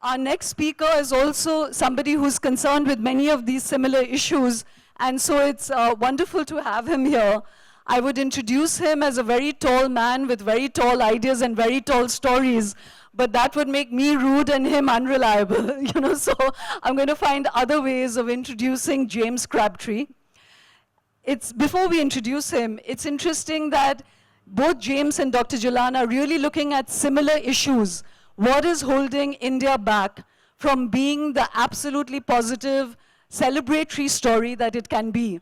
Our next speaker is also somebody who's concerned with many of these similar issues, and so it's wonderful to have him here. I would introduce him as a very tall man with very tall ideas and very tall stories, but that would make me rude and him unreliable, so I'm going to find other ways of introducing James Crabtree. Before we introduce him, it's interesting that both James and Dr. Jalan are really looking at similar issues. What is holding India back from being the absolutely positive, celebratory story that it can be?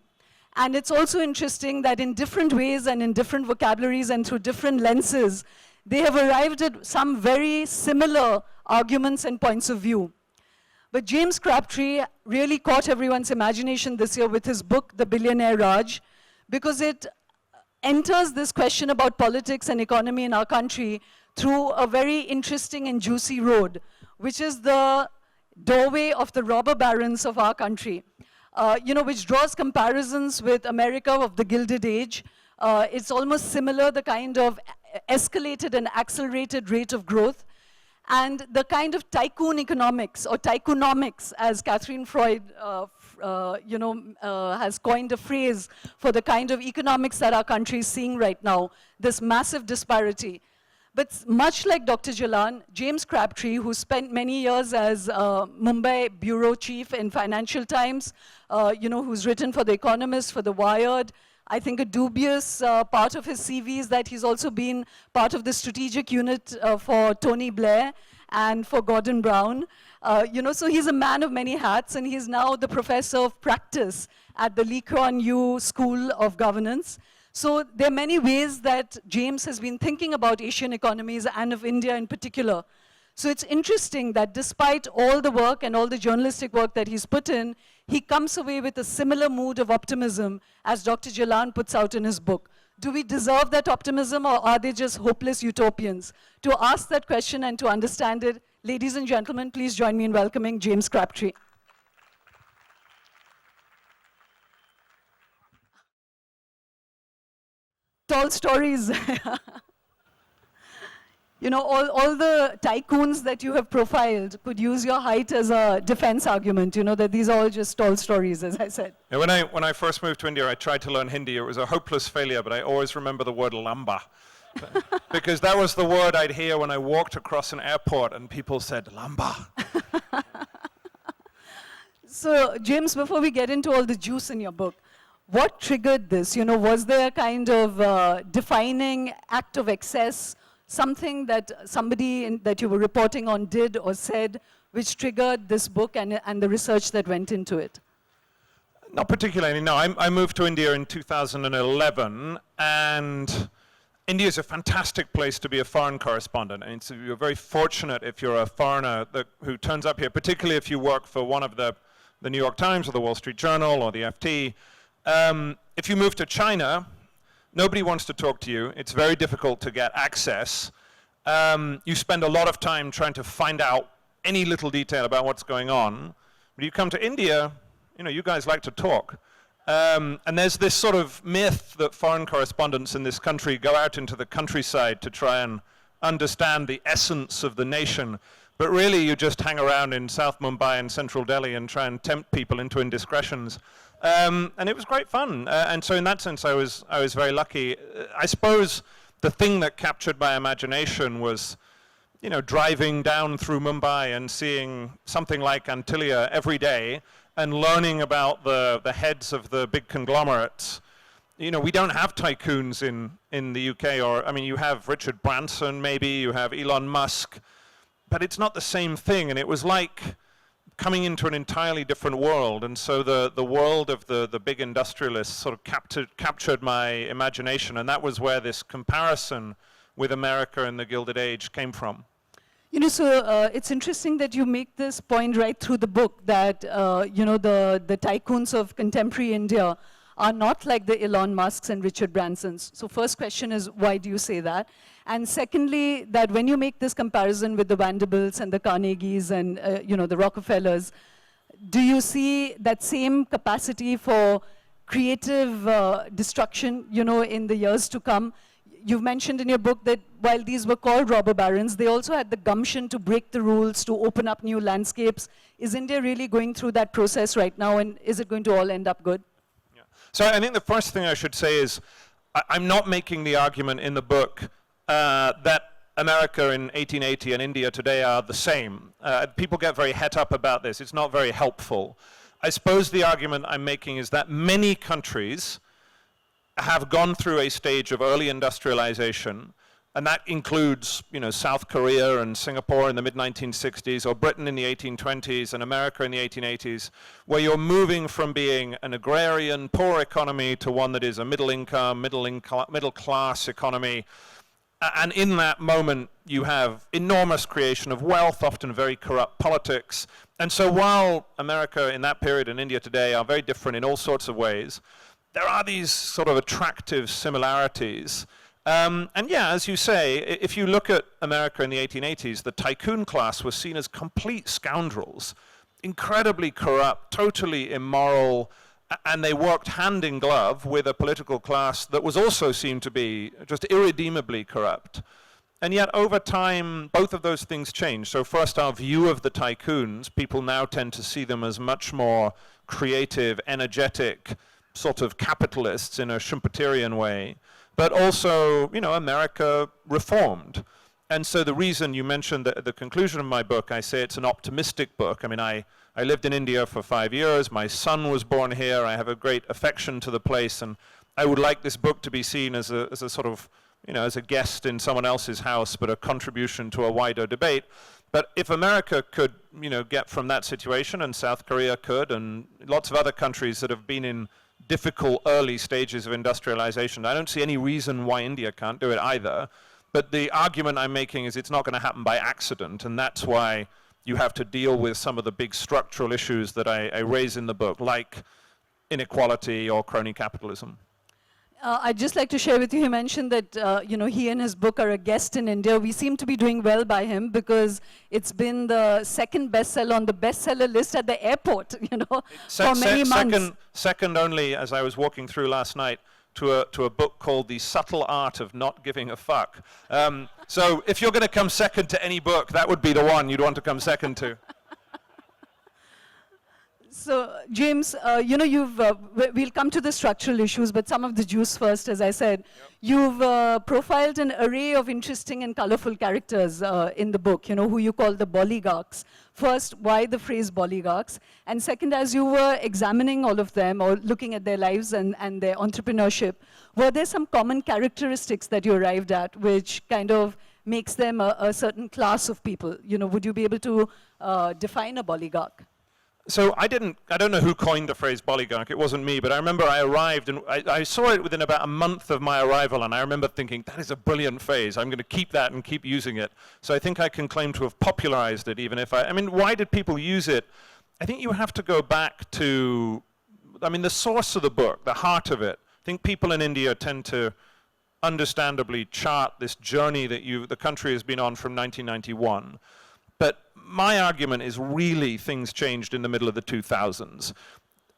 And it's also interesting that in different ways and in different vocabularies and through different lenses, they have arrived at some very similar arguments and points of view. But James Crabtree really caught everyone's imagination this year with his book, The Billionaire Raj, because it enters this question about politics and economy in our country through a very interesting and juicy road, which is the doorway of the robber barons of our country, which draws comparisons with America of the Gilded Age. It's almost similar, the kind of escalated and accelerated rate of growth, and the kind of tycoon economics, or tycoonomics, as Catherine Freud has coined a phrase for the kind of economics that our country is seeing right now, this massive disparity. But much like Dr. Jalan, James Crabtree, who spent many years as Mumbai bureau chief in Financial Times, who's written for The Economist, for The Wired. I think a dubious part of his CV is that he's also been part of the strategic unit for Tony Blair and for Gordon Brown. So he's a man of many hats, and he's now the professor of practice at the Lee Kuan Yew School of Governance. So there are many ways that James has been thinking about Asian economies and of India in particular. So it's interesting that despite all the work and all the journalistic work that he's put in, he comes away with a similar mood of optimism as Dr. Jalan puts out in his book. Do we deserve that optimism, or are they just hopeless utopians? To ask that question and to understand it, ladies and gentlemen, please join me in welcoming James Crabtree. Tall stories. All the tycoons that you have profiled could use your height as a defense argument, that these are all just tall stories, as I said. Yeah, when I first moved to India, I tried to learn Hindi. It was a hopeless failure, but I always remember the word lamba. Because that was the word I'd hear when I walked across an airport and people said, lamba. So, James, before we get into all the juice in your book, what triggered this? Was there a kind of defining act of excess, something that somebody that you were reporting on did or said, which triggered this book and the research that went into it? Not particularly, no. I moved to India in 2011, and India is a fantastic place to be a foreign correspondent. And you're very fortunate if you're a foreigner who turns up here, particularly if you work for one of the New York Times or the Wall Street Journal or the FT. If you move to China, nobody wants to talk to you. It's very difficult to get access. You spend a lot of time trying to find out any little detail about what's going on. But you come to India, you guys like to talk. And there's this sort of myth that foreign correspondents in this country go out into the countryside to try and understand the essence of the nation. But really, you just hang around in South Mumbai and Central Delhi and try and tempt people into indiscretions. And it was great fun. And so in that sense, I was very lucky. I suppose the thing that captured my imagination was, driving down through Mumbai and seeing something like Antilia every day and learning about the heads of the big conglomerates. We don't have tycoons in the UK, you have Richard Branson, maybe, you have Elon Musk, but it's not the same thing. And it was like coming into an entirely different world, and so the world of the big industrialists sort of captured my imagination, and that was where this comparison with America in the Gilded Age came from. It's interesting that you make this point right through the book, that the tycoons of contemporary India are not like the Elon Musks and Richard Bransons. So first question is, why do you say that? And secondly, that when you make this comparison with the Vanderbilts and the Carnegies and the Rockefellers, do you see that same capacity for creative destruction, in the years to come? you've mentioned in your book that while these were called robber barons, they also had the gumption to break the rules, to open up new landscapes. Is India really going through that process right now, and is it going to all end up good? Yeah. So I think the first thing I should say is I'm not making the argument in the book that America in 1880 and India today are the same. People get very het up about this. It's not very helpful. I suppose the argument I'm making is that many countries have gone through a stage of early industrialization, and that includes, South Korea and Singapore in the mid-1960s, or Britain in the 1820s, and America in the 1880s, where you're moving from being an agrarian, poor economy to one that is a middle-income, middle-class economy. And in that moment, you have enormous creation of wealth, often very corrupt politics. And so while America in that period and India today are very different in all sorts of ways, there are these sort of attractive similarities. And yeah, as you say, if you look at America in the 1880s, the tycoon class was seen as complete scoundrels, incredibly corrupt, totally immoral, and they worked hand in glove with a political class that was also seen to be just irredeemably corrupt. And yet over time, both of those things changed. So first, our view of the tycoons, people now tend to see them as much more creative, energetic, sort of capitalists in a Schumpeterian way. But also, America reformed. And so the reason you mentioned that at the conclusion of my book, I say it's an optimistic book. I mean, I lived in India for 5 years. My son was born here. I have a great affection to the place. And I would like this book to be seen as a sort of, as a guest in someone else's house, but a contribution to a wider debate. But if America could, get from that situation, and South Korea could, and lots of other countries that have been in difficult early stages of industrialization, I don't see any reason why India can't do it either. But the argument I'm making is it's not going to happen by accident, and that's why you have to deal with some of the big structural issues that I raise in the book, like inequality or crony capitalism. I'd just like to share with you, he mentioned that he and his book are a guest in India. We seem to be doing well by him because it's been the second bestseller on the bestseller list at the airport, for many months. Second only, as I was walking through last night, to a book called The Subtle Art of Not Giving a Fuck. So if you're going to come second to any book, that would be the one you'd want to come second to. So, James, we'll come to the structural issues, but some of the juice first, as I said. Yep. You've profiled an array of interesting and colorful characters in the book, who you call the Bodyguards. First, why the phrase Bodyguards? And second, as you were examining all of them or looking at their lives and their entrepreneurship, were there some common characteristics that you arrived at which kind of makes them a certain class of people? Would you be able to define a bodyguard? So I don't know who coined the phrase bodyguard. It wasn't me, but I remember I arrived and I saw it within about a month of my arrival, and I remember thinking, that is a brilliant phrase. I'm going to keep that and keep using it. So I think I can claim to have popularized it, even if why did people use it? I think you have to go back to, the source of the book, the heart of it. I think people in India tend to understandably chart this journey that the country has been on from 1991. But my argument is really things changed in the middle of the 2000s.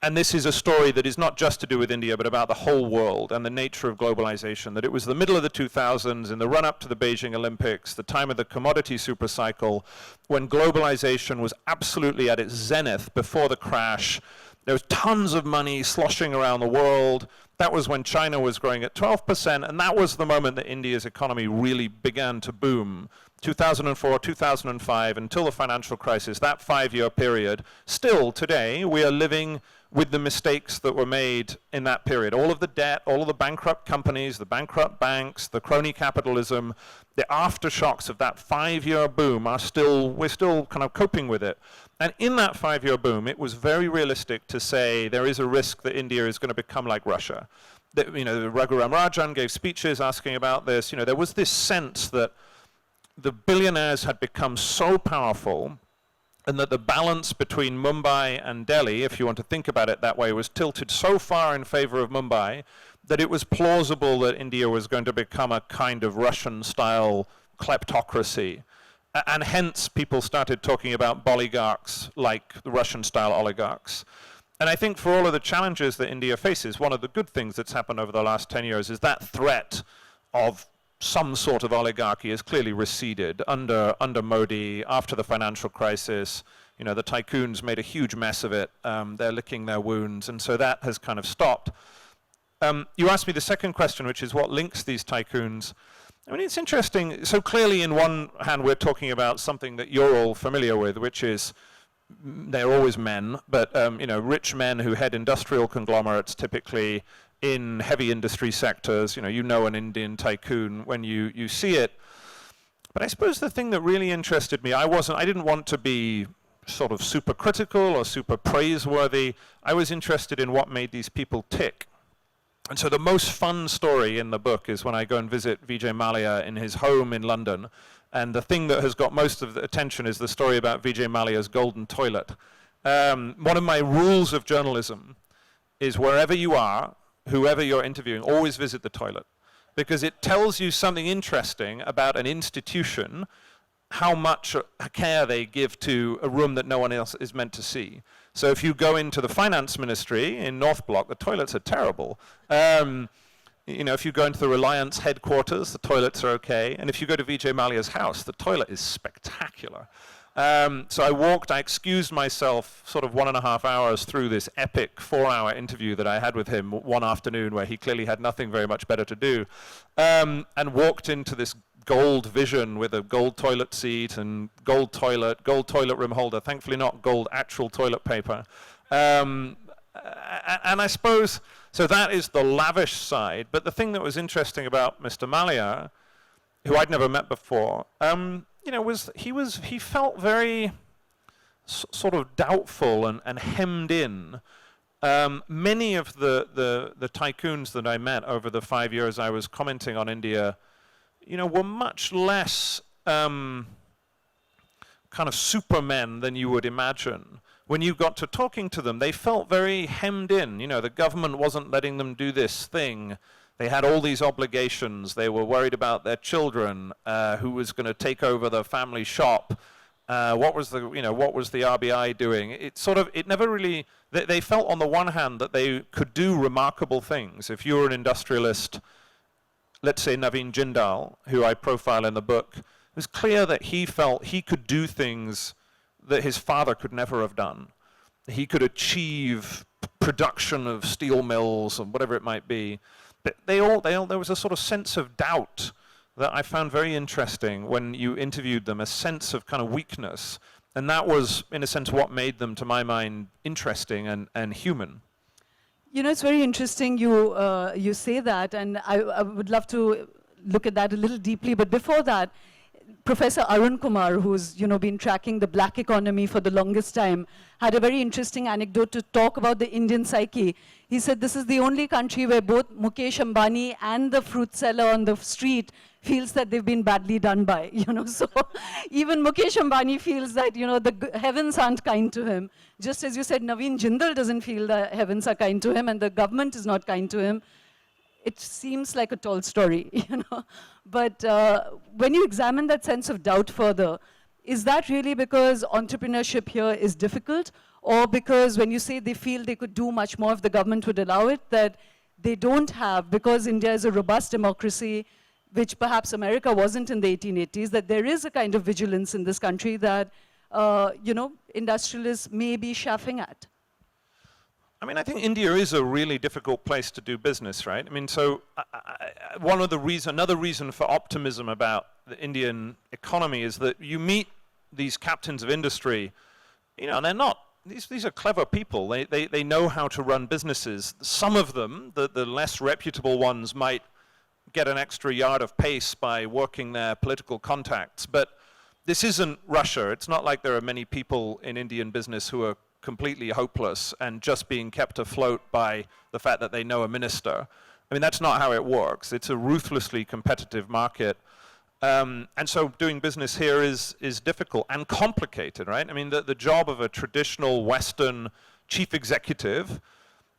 And this is a story that is not just to do with India, but about the whole world and the nature of globalization. That it was the middle of the 2000s, in the run-up to the Beijing Olympics, the time of the commodity supercycle, when globalization was absolutely at its zenith before the crash. There was tons of money sloshing around the world. That was when China was growing at 12%, and that was the moment that India's economy really began to boom. 2004, 2005, until the financial crisis, that 5-year period. Still, today, we are living with the mistakes that were made in that period. All of the debt, all of the bankrupt companies, the bankrupt banks, the crony capitalism, the aftershocks of that 5-year boom we're still kind of coping with it. And in that 5-year boom, it was very realistic to say there is a risk that India is going to become like Russia. Raghuram Rajan gave speeches asking about this. There was this sense that the billionaires had become so powerful, and that the balance between Mumbai and Delhi, if you want to think about it that way, was tilted so far in favor of Mumbai that it was plausible that India was going to become a kind of Russian-style kleptocracy. And hence, people started talking about oligarchs like the Russian-style oligarchs. And I think for all of the challenges that India faces, one of the good things that's happened over the last 10 years is that threat of some sort of oligarchy has clearly receded under Modi after the financial crisis. You know, the tycoons made a huge mess of it. They're licking their wounds, and so that has kind of stopped. You asked me the second question, which is what links these tycoons. I mean, it's interesting. So clearly, in one hand, we're talking about something that you're all familiar with, which is they're always men, but you know, rich men who head industrial conglomerates, typically in heavy industry sectors. You know an Indian tycoon when you see it. But I suppose the thing that really interested me, I didn't want to be sort of super critical or super praiseworthy. I was interested in what made these people tick. And so the most fun story in the book is when I go and visit Vijay Mallya in his home in London. And the thing that has got most of the attention is the story about Vijay Mallya's golden toilet. One of my rules of journalism is wherever you are, whoever you're interviewing, always visit the toilet. Because it tells you something interesting about an institution, how much care they give to a room that no one else is meant to see. So if you go into the finance ministry in North Block, the toilets are terrible. You know, if you go into the Reliance headquarters, the toilets are okay. And if you go to Vijay Mallya's house, the toilet is spectacular. So I excused myself sort of 1.5 hours through this epic 4-hour interview that I had with him one afternoon where he clearly had nothing very much better to do, and walked into this gold vision with a gold toilet seat and gold toilet room holder, thankfully not gold actual toilet paper. And I suppose, so that is the lavish side, but the thing that was interesting about Mr. Mallya, who I'd never met before, you know, he felt very sort of doubtful and hemmed in. Many of the tycoons that I met over the 5 years I was commenting on India, you know, were much less kind of supermen than you would imagine. When you got to talking to them, they felt very hemmed in. You know, the government wasn't letting them do this thing. They had all these obligations. They were worried about their children, who was going to take over the family shop. What was the RBI doing? It never really. They felt on the one hand that they could do remarkable things. If you were an industrialist, let's say Naveen Jindal, who I profile in the book, it was clear that he felt he could do things that his father could never have done. He could achieve production of steel mills and whatever it might be. But there was a sort of sense of doubt that I found very interesting when you interviewed them, a sense of kind of weakness. And that was, in a sense, what made them, to my mind, interesting and human. You know, it's very interesting you say that, and I would love to look at that a little deeply. But before that, Professor Arun Kumar, who's been tracking the black economy for the longest time, had a very interesting anecdote to talk about the Indian psyche. He said this is the only country where both Mukesh Ambani and the fruit seller on the street feels that they've been badly done by. So even Mukesh Ambani feels that the heavens aren't kind to him. Just as you said, Naveen Jindal doesn't feel the heavens are kind to him and the government is not kind to him. It seems like a tall story, But when you examine that sense of doubt further, is that really because entrepreneurship here is difficult? Or because when you say they feel they could do much more if the government would allow it, that they don't have, because India is a robust democracy, which perhaps America wasn't in the 1880s, that there is a kind of vigilance in this country that, industrialists may be chaffing at? I mean, I think India is a really difficult place to do business, right? I mean, so another reason for optimism about the Indian economy is that you meet these captains of industry, and they're not, these are clever people. They know how to run businesses. Some of them, the less reputable ones, might get an extra yard of pace by working their political contacts. But this isn't Russia. It's not like there are many people in Indian business who are completely hopeless and just being kept afloat by the fact that they know a minister. I mean, that's not how it works. It's a ruthlessly competitive market. And so doing business here is difficult and complicated, right? I mean, the job of a traditional Western chief executive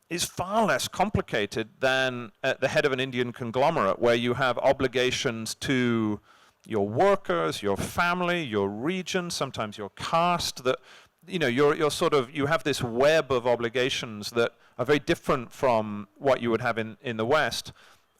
is far less complicated than at the head of an Indian conglomerate, where you have obligations to your workers, your family, your region, sometimes your caste, that you have this web of obligations that are very different from what you would have in the West.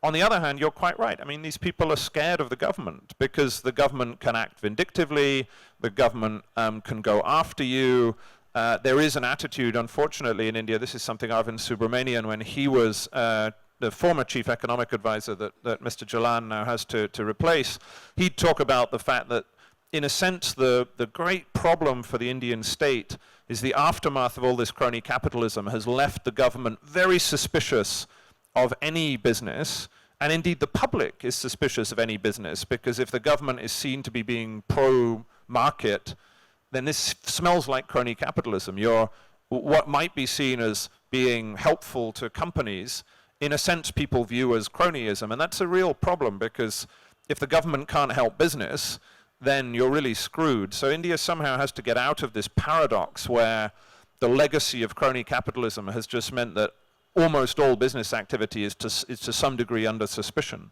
On the other hand, you're quite right. I mean, these people are scared of the government because the government can act vindictively, the government can go after you. There is an attitude, unfortunately, in India. This is something Arvind Subramanian, when he was the former chief economic advisor that Mr. Jalan now has to replace, he'd talk about the fact that, in a sense, the great problem for the Indian state is the aftermath of all this crony capitalism has left the government very suspicious of any business, and indeed the public is suspicious of any business, because if the government is seen to be being pro-market, then this smells like crony capitalism. What might be seen as being helpful to companies, in a sense people view as cronyism, and that's a real problem, because if the government can't help business, then you're really screwed. So India somehow has to get out of this paradox where the legacy of crony capitalism has just meant that almost all business activity is to some degree under suspicion.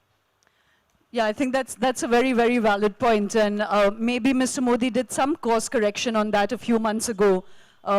Yeah, I think that's a very, very valid point. And maybe Mr. Modi did some course correction on that a few months ago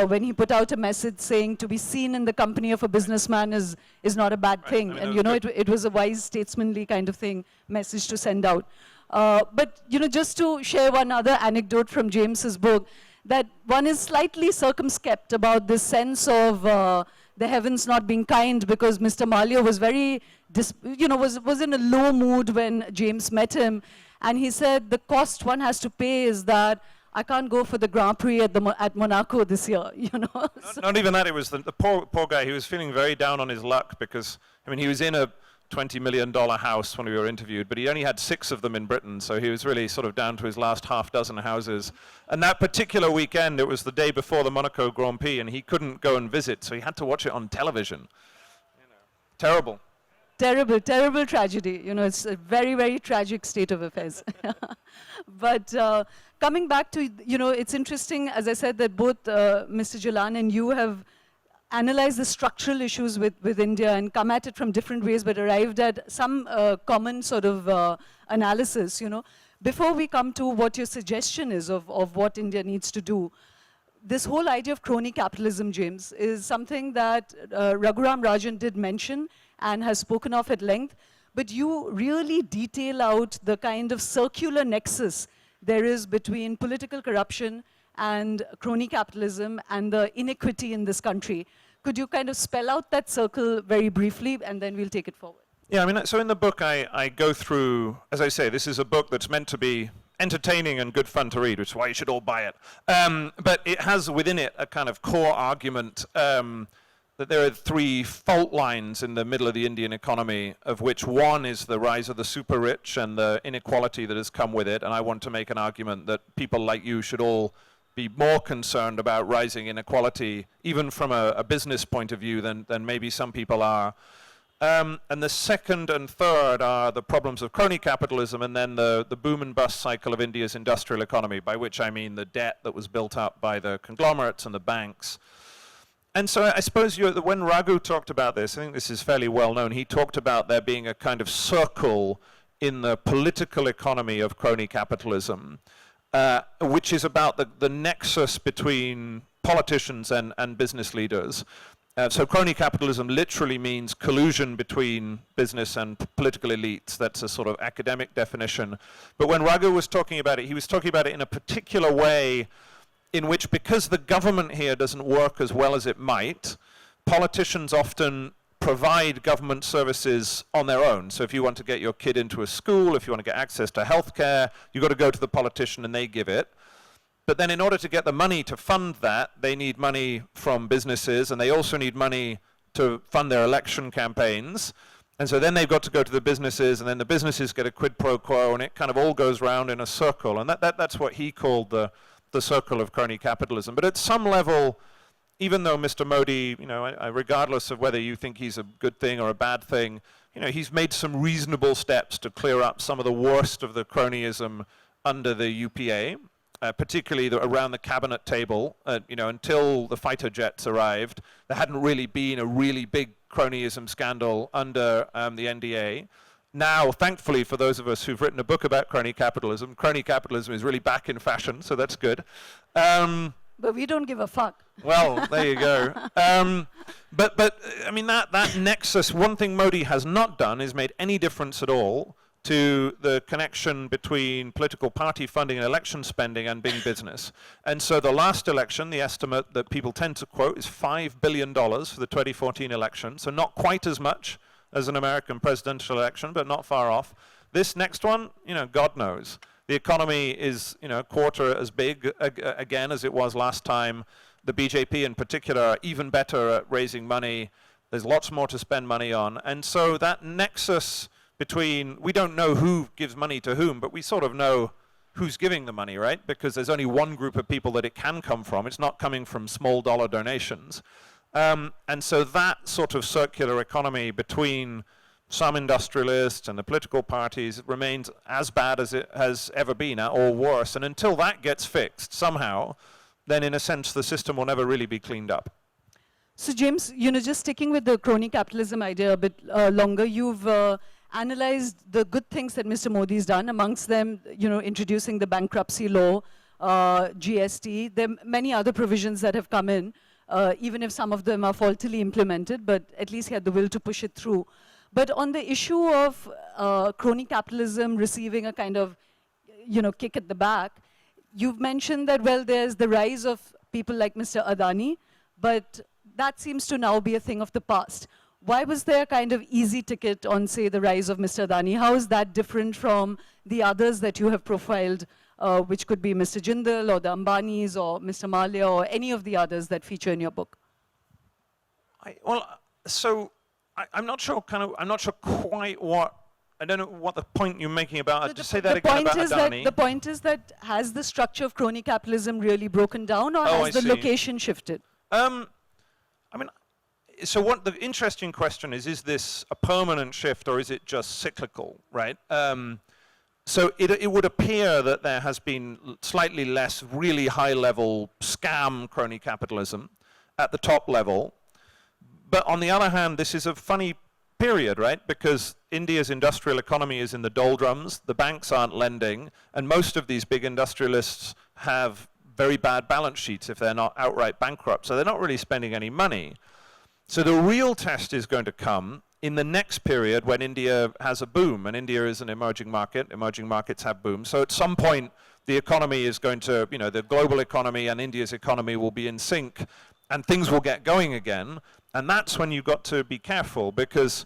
when he put out a message saying to be seen in the company of a businessman is not a bad thing. I mean, and, you know, it was a wise statesmanly kind of thing, message to send out. But, you know, just to share one other anecdote from James's book, that one is slightly circumspect about this sense of the heavens not being kind, because Mr. Malia was very, was in a low mood when James met him, and he said the cost one has to pay is that I can't go for the Grand Prix at Monaco this year, you know. Not even that, it was the poor guy, he was feeling very down on his luck because, I mean, he was in a $20 million house when we were interviewed, but he only had 6 of them in Britain, so he was really sort of down to his last half dozen houses. And that particular weekend, it was the day before the Monaco Grand Prix, and he couldn't go and visit, so he had to watch it on television. You know, terrible. Terrible, terrible tragedy. You know, it's a very, very tragic state of affairs. But coming back to, you know, it's interesting, as I said, that both Mr. Jalan and you have analyze the structural issues with India and come at it from different ways, but arrived at some common sort of analysis, you know. Before we come to what your suggestion is of what India needs to do, this whole idea of crony capitalism, James, is something that Raghuram Rajan did mention and has spoken of at length, but you really detail out the kind of circular nexus there is between political corruption and crony capitalism and the inequity in this country. Could you kind of spell out that circle very briefly, and then we'll take it forward? Yeah, I mean, so in the book I go through, as I say, this is a book that's meant to be entertaining and good fun to read, which is why you should all buy it. But it has within it a kind of core argument that there are 3 fault lines in the middle of the Indian economy, of which one is the rise of the super rich and the inequality that has come with it. And I want to make an argument that people like you should all be more concerned about rising inequality, even from a business point of view, than maybe some people are. And the second and third are the problems of crony capitalism, and then the boom and bust cycle of India's industrial economy, by which I mean the debt that was built up by the conglomerates and the banks. And so I suppose when Raghu talked about this, I think this is fairly well known, he talked about there being a kind of circle in the political economy of crony capitalism, which is about the nexus between politicians and business leaders. So crony capitalism literally means collusion between business and political elites. That's a sort of academic definition. But when Raghu was talking about it, he was talking about it in a particular way in which, because the government here doesn't work as well as it might, politicians often provide government services on their own. So if you want to get your kid into a school, if you want to get access to healthcare, you've got to go to the politician and they give it. But then in order to get the money to fund that, they need money from businesses, and they also need money to fund their election campaigns. And so then they've got to go to the businesses, and then the businesses get a quid pro quo, and it kind of all goes round in a circle. And that's what he called the circle of crony capitalism. But at some level, even though Mr. Modi, you know, regardless of whether you think he's a good thing or a bad thing, you know, he's made some reasonable steps to clear up some of the worst of the cronyism under the UPA, particularly around the cabinet table. You know, until the fighter jets arrived, there hadn't really been a really big cronyism scandal under the NDA. Now, thankfully, for those of us who've written a book about crony capitalism is really back in fashion, so that's good. But we don't give a fuck. Well, there you go. But I mean, that nexus, one thing Modi has not done is made any difference at all to the connection between political party funding and election spending and big business. And so the last election, the estimate that people tend to quote is $5 billion for the 2014 election. So not quite as much as an American presidential election, but not far off. This next one, God knows. The economy is, a quarter as big again as it was last time. The BJP in particular are even better at raising money. There's lots more to spend money on. And so that nexus between, we don't know who gives money to whom, but we sort of know who's giving the money, right? Because there's only one group of people that it can come from. It's not coming from small dollar donations. And so that sort of circular economy between some industrialists and the political parties remains as bad as it has ever been, or worse. And until that gets fixed somehow, then in a sense the system will never really be cleaned up. So James, just sticking with the crony capitalism idea a bit longer, you've analyzed the good things that Mr. Modi's done, amongst them, introducing the bankruptcy law, GST. There are many other provisions that have come in, even if some of them are faultily implemented, but at least he had the will to push it through. But on the issue of crony capitalism receiving a kind of, kick at the back, you've mentioned that, well, there's the rise of people like Mr. Adani, but that seems to now be a thing of the past. Why was there a kind of easy ticket on, say, the rise of Mr. Adani? How is that different from the others that you have profiled, which could be Mr. Jindal or the Ambanis or Mr. Malia or any of the others that feature in your book? I'm not sure quite what, I don't know what the point you're making about, just say that again about Adani. The point is that, has the structure of crony capitalism really broken down, or has the location shifted? So what the interesting question is this a permanent shift or is it just cyclical, right? So it would appear that there has been slightly less really high-level scam crony capitalism at the top level. But on the other hand, this is a funny period, right? Because India's industrial economy is in the doldrums, the banks aren't lending, and most of these big industrialists have very bad balance sheets if they're not outright bankrupt, so they're not really spending any money. So the real test is going to come in the next period when India has a boom, and India is an emerging market, emerging markets have booms. So at some point, the economy is going to, the global economy and India's economy will be in sync, and things will get going again. And that's when you've got to be careful, because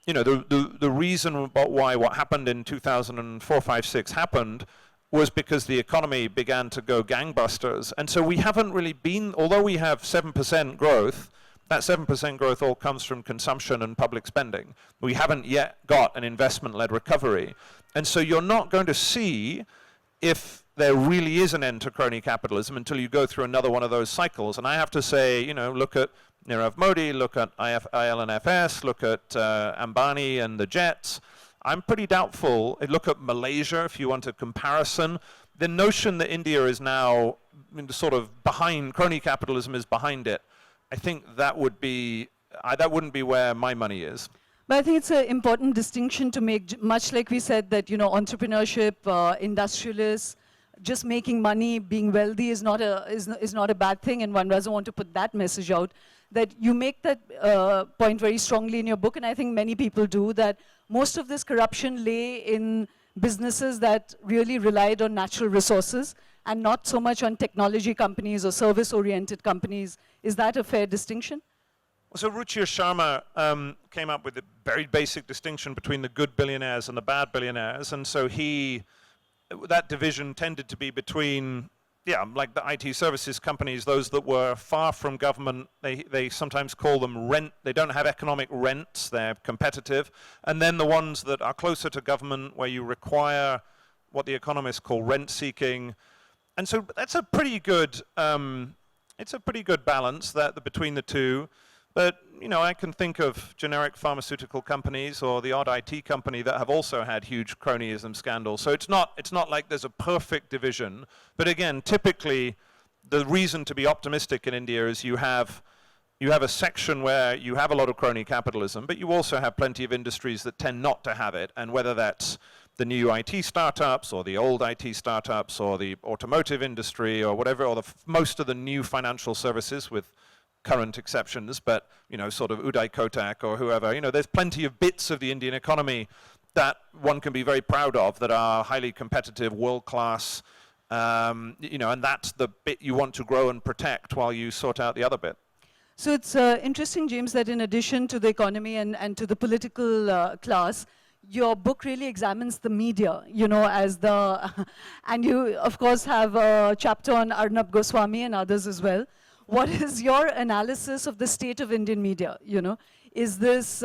the reason why what happened in 2004, 5, 6 happened was because the economy began to go gangbusters. And so we haven't really been, although we have 7% growth, that 7% growth all comes from consumption and public spending. We haven't yet got an investment-led recovery. And so you're not going to see if there really is an end to crony capitalism until you go through another one of those cycles. And I have to say, look at Nirav Modi, look at IL&FS, look at Ambani and the jets. I'm pretty doubtful. Look at Malaysia, if you want a comparison. The notion that India is now sort of behind, crony capitalism is behind it, I think that wouldn't be where my money is. But I think it's an important distinction to make, much like we said that, entrepreneurship, industrialists, just making money, being wealthy is not a bad thing, and one doesn't want to put that message out. That you make that point very strongly in your book, and I think many people do, that most of this corruption lay in businesses that really relied on natural resources and not so much on technology companies or service-oriented companies. Is that a fair distinction? So Ruchir Sharma came up with a very basic distinction between the good billionaires and the bad billionaires, and so that division tended to be between, like the IT services companies, those that were far from government. They sometimes call them they don't have economic rents, they're competitive. And then the ones that are closer to government, where you require what the economists call rent seeking. And so that's a pretty good, it's a pretty good balance between the two. But, I can think of generic pharmaceutical companies or the odd IT company that have also had huge cronyism scandals. So it's not like there's a perfect division. But again, typically, the reason to be optimistic in India is you have a section where you have a lot of crony capitalism, but you also have plenty of industries that tend not to have it. And whether that's the new IT startups or the old IT startups or the automotive industry or whatever, or most of the new financial services with current exceptions, but, you know, sort of Uday Kotak or whoever, you know, there's plenty of bits of the Indian economy that one can be very proud of, that are highly competitive, world-class, you know, and that's the bit you want to grow and protect while you sort out the other bit. So it's interesting, James, that in addition to the economy and to the political class, your book really examines the media, you know, as the, and you, of course, have a chapter on Arnab Goswami and others as well. What is your analysis of the state of Indian media, you know? Is this,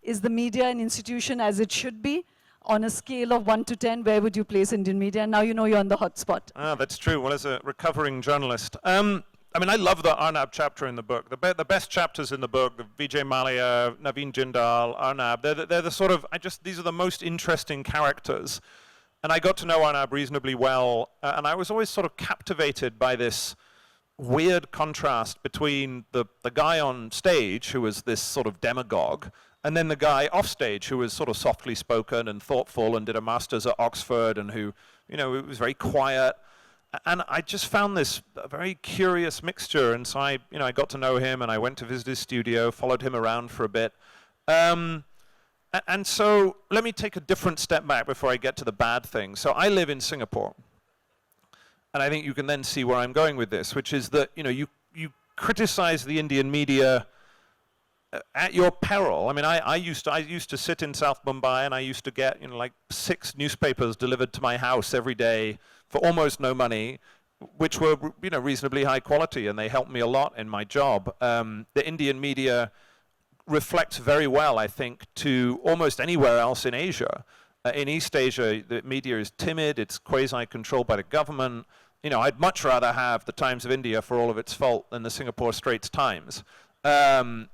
is the media an institution as it should be? On a scale of 1 to 10, where would you place Indian media? And now you know you're on the hot spot. Ah, that's true. Well, as a recovering journalist, I mean, I love the Arnab chapter in the book. The best chapters in the book, the Vijay Mallya, Naveen Jindal, Arnab, they're the sort of, these are the most interesting characters. And I got to know Arnab reasonably well, and I was always sort of captivated by this weird contrast between the guy on stage, who was this sort of demagogue, and then the guy off stage, who was sort of softly spoken and thoughtful and did a master's at Oxford, and who, you know, was very quiet. And I just found this a very curious mixture, and so I got to know him, and I went to visit his studio, followed him around for a bit. And so let me take a different step back before I get to the bad thing. So I live in Singapore, and I think you can then see where I'm going with this, which is that, you know, you criticize the Indian media at your peril. I mean, I used to sit in South Mumbai, and I used to get, you know, like 6 newspapers delivered to my house every day for almost no money, which were, you know, reasonably high quality, and they helped me a lot in my job. The Indian media reflects very well, I think, to almost anywhere else in Asia. In East Asia, the media is timid, it's quasi-controlled by the government. You know, I'd much rather have the Times of India, for all of its fault, than the Singapore Straits Times. And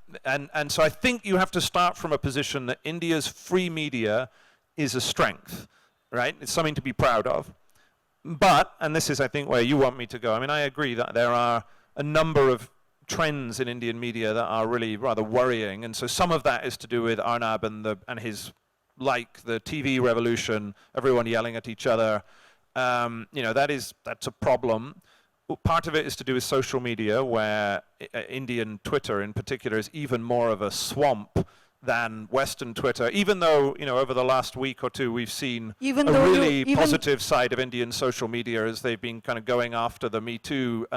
so I think you have to start from a position that India's free media is a strength, right? It's something to be proud of. But, and this is, I think, where you want me to go, I mean, I agree that there are a number of trends in Indian media that are really rather worrying, and so some of that is to do with Arnab and his, like, the TV revolution, everyone yelling at each other. You know, that's a problem. Part of it is to do with social media, where Indian Twitter in particular is even more of a swamp than Western Twitter, even though, you know, over the last week or two we've seen a really positive side of Indian social media as they've been kind of going after the Me Too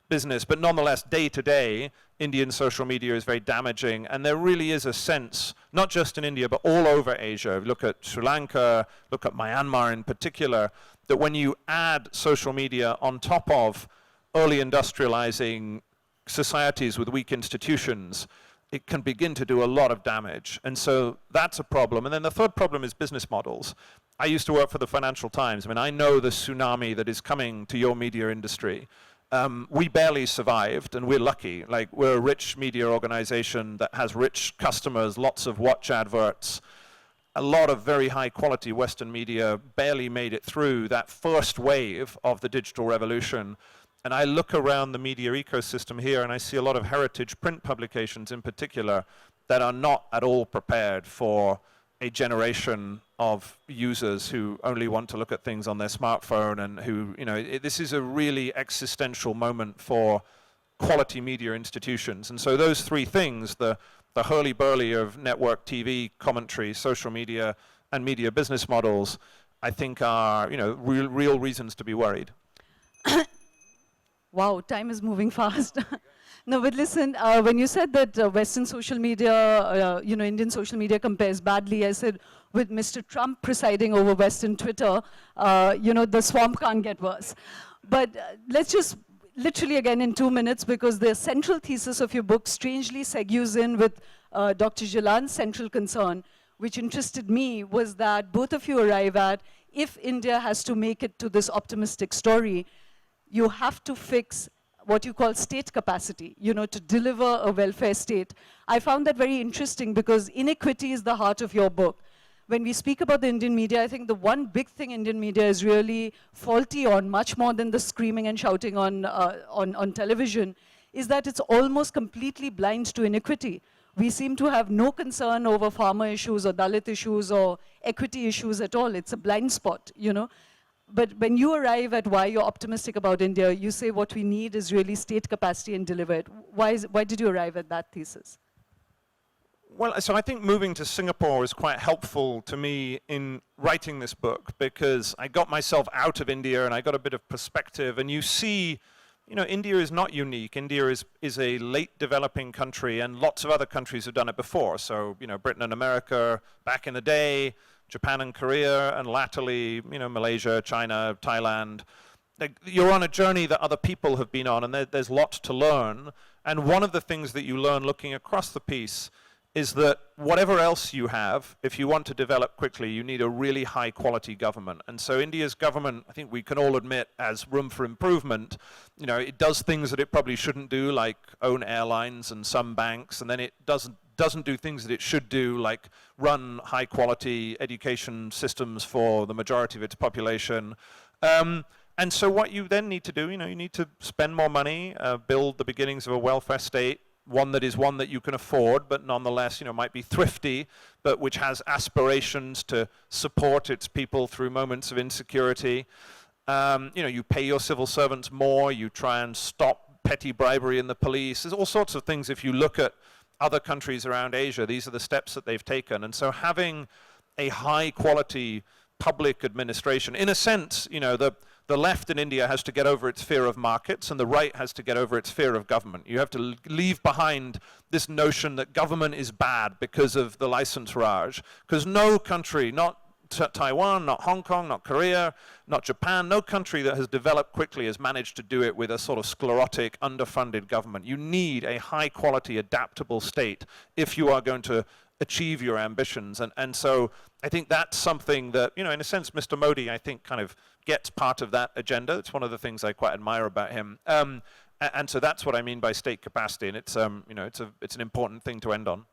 business. But nonetheless, day to day, Indian social media is very damaging, and there really is a sense, not just in India, but all over Asia. Look at Sri Lanka, look at Myanmar in particular, that when you add social media on top of early industrializing societies with weak institutions, it can begin to do a lot of damage. And so that's a problem. And then the third problem is business models. I used to work for the Financial Times. I mean, I know the tsunami that is coming to your media industry. We barely survived, and we're lucky. Like, we're a rich media organization that has rich customers, lots of watch adverts. A lot of very high quality Western media barely made it through that first wave of the digital revolution. And I look around the media ecosystem here, and I see a lot of heritage print publications in particular that are not at all prepared for a generation of users who only want to look at things on their smartphone, and who, you know, this is a really existential moment for quality media institutions. And so those three things, the hurly-burly of network TV commentary, social media, and media business models, I think are, you know, real reasons to be worried. Wow, time is moving fast. No, but listen, when you said that Western social media, you know, Indian social media compares badly, I said, with Mr. Trump presiding over Western Twitter, you know, the swamp can't get worse. But let's just, literally again in 2 minutes, because the central thesis of your book strangely segues in with Dr. Jalan's central concern, which interested me, was that both of you arrive at, if India has to make it to this optimistic story, you have to fix what you call state capacity, you know, to deliver a welfare state. I found that very interesting, because inequity is the heart of your book. When we speak about the Indian media, I think the one big thing Indian media is really faulty on, much more than the screaming and shouting on television, is that it's almost completely blind to inequity. We seem to have no concern over farmer issues or Dalit issues or equity issues at all. It's a blind spot, you know. But when you arrive at why you're optimistic about India, you say what we need is really state capacity and deliver it. Why did you arrive at that thesis? Well, so I think moving to Singapore was quite helpful to me in writing this book, because I got myself out of India and I got a bit of perspective. And you see, you know, India is not unique. India is a late developing country, and lots of other countries have done it before. So, you know, Britain and America back in the day, Japan and Korea, and latterly, you know, Malaysia, China, Thailand. Like, you're on a journey that other people have been on, and there's lots to learn. And one of the things that you learn looking across the piece is that whatever else you have, if you want to develop quickly, you need a really high quality government. And so India's government, I think we can all admit, has room for improvement. You know, it does things that it probably shouldn't do, like own airlines and some banks, and then it doesn't do things that it should do, like run high quality education systems for the majority of its population. And so what you then need to do, you know, you need to spend more money, build the beginnings of a welfare state, one that you can afford, but nonetheless, you know, might be thrifty, but which has aspirations to support its people through moments of insecurity. You know, you pay your civil servants more, you try and stop petty bribery in the police. There's all sorts of things. If you look at other countries around Asia, these are the steps that they've taken. And so having a high quality public administration, in a sense, you know, the left in India has to get over its fear of markets, and the right has to get over its fear of government. You have to leave behind this notion that government is bad because of the license Raj, because no country, not Taiwan, not Hong Kong, not Korea, not Japan, no country that has developed quickly has managed to do it with a sort of sclerotic, underfunded government. You need a high quality, adaptable state if you are going to achieve your ambitions. And so I think that's something that, you know, in a sense, Mr. Modi, I think, kind of gets part of that agenda. It's one of the things I quite admire about him. And so that's what I mean by state capacity. And it's, you know, it's an important thing to end on.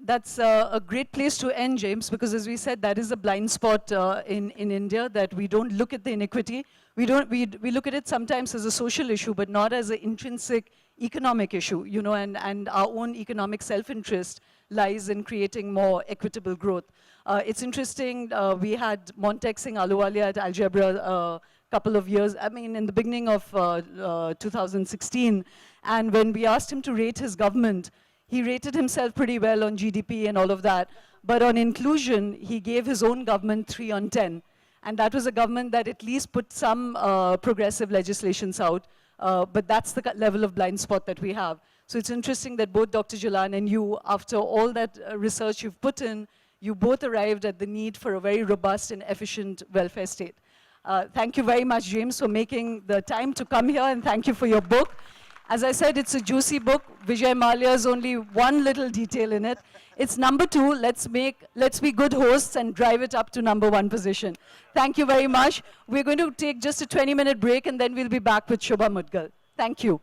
That's a great place to end, James, because as we said, that is a blind spot in India, that we don't look at the inequity. We look at it sometimes as a social issue, but not as an intrinsic economic issue, you know, and our own economic self-interest lies in creating more equitable growth. It's interesting, we had Montek Singh Ahluwalia at Algebra a couple of years, I mean, in the beginning of 2016, and when we asked him to rate his government, he rated himself pretty well on GDP and all of that, but on inclusion, he gave his own government 3 on 10, and that was a government that at least put some progressive legislations out, but that's the level of blind spot that we have. So it's interesting that both Dr. Jalan and you, after all that research you've put in, you both arrived at the need for a very robust and efficient welfare state. Thank you very much, James, for making the time to come here, and thank you for your book. As I said, it's a juicy book. Vijay Mallya's only one little detail in it. It's number 2. Let's be good hosts and drive it up to number 1 position. Thank you very much. We're going to take just a 20-minute break, and then we'll be back with Shobha Mudgal. Thank you.